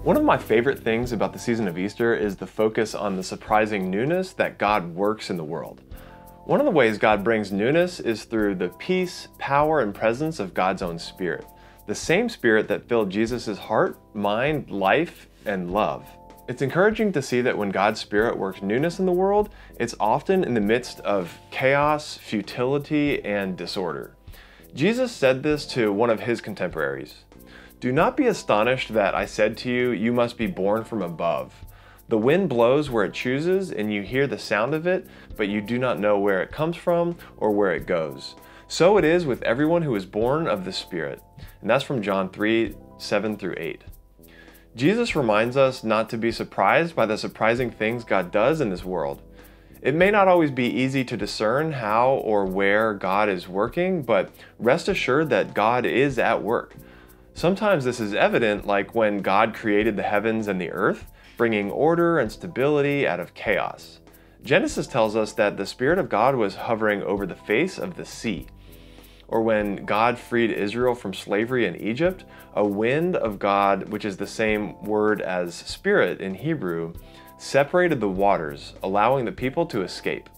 One of my favorite things about the season of Easter is the focus on the surprising newness that God works in the world. One of the ways God brings newness is through the peace, power, and presence of God's own Spirit. The same Spirit that filled Jesus' heart, mind, life, and love. It's encouraging to see that when God's Spirit works newness in the world, it's often in the midst of chaos, futility, and disorder. Jesus said this to one of his contemporaries. "Do not be astonished that I said to you, you must be born from above. The wind blows where it chooses, and you hear the sound of it, but you do not know where it comes from or where it goes. So it is with everyone who is born of the Spirit." And that's from John 3, 7 through 8. Jesus reminds us not to be surprised by the surprising things God does in this world. It may not always be easy to discern how or where God is working, but rest assured that God is at work. Sometimes this is evident, like when God created the heavens and the earth, bringing order and stability out of chaos. Genesis tells us that the Spirit of God was hovering over the face of the sea. Or when God freed Israel from slavery in Egypt, a wind of God, which is the same word as Spirit in Hebrew, separated the waters, allowing the people to escape.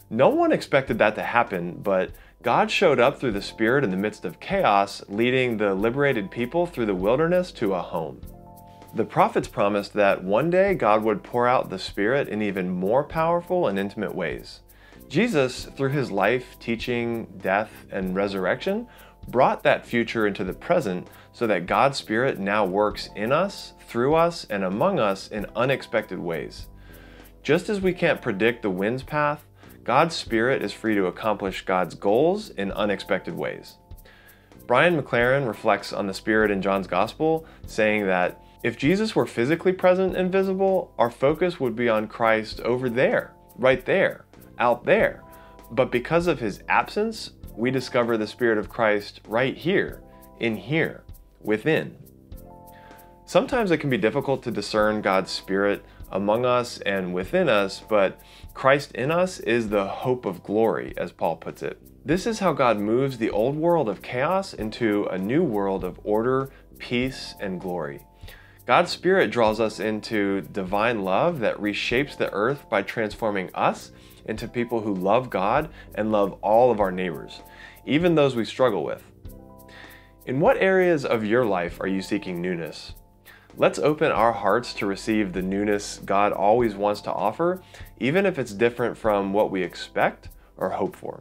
No one expected that to happen, but God showed up through the Spirit in the midst of chaos, leading the liberated people through the wilderness to a home. The prophets promised that one day God would pour out the Spirit in even more powerful and intimate ways. Jesus, through his life, teaching, death, and resurrection, brought that future into the present so that God's Spirit now works in us, through us, and among us in unexpected ways. Just as we can't predict the wind's path, God's Spirit is free to accomplish God's goals in unexpected ways. Brian McLaren reflects on the Spirit in John's Gospel, saying that if Jesus were physically present and visible, our focus would be on Christ over there, right there, out there. But because of his absence, we discover the Spirit of Christ right here, in here, within. Sometimes it can be difficult to discern God's Spirit among us and within us, but Christ in us is the hope of glory, as Paul puts it. This is how God moves the old world of chaos into a new world of order, peace, and glory. God's Spirit draws us into divine love that reshapes the earth by transforming us into people who love God and love all of our neighbors, even those we struggle with. In what areas of your life are you seeking newness? Let's open our hearts to receive the newness God always wants to offer, even if it's different from what we expect or hope for.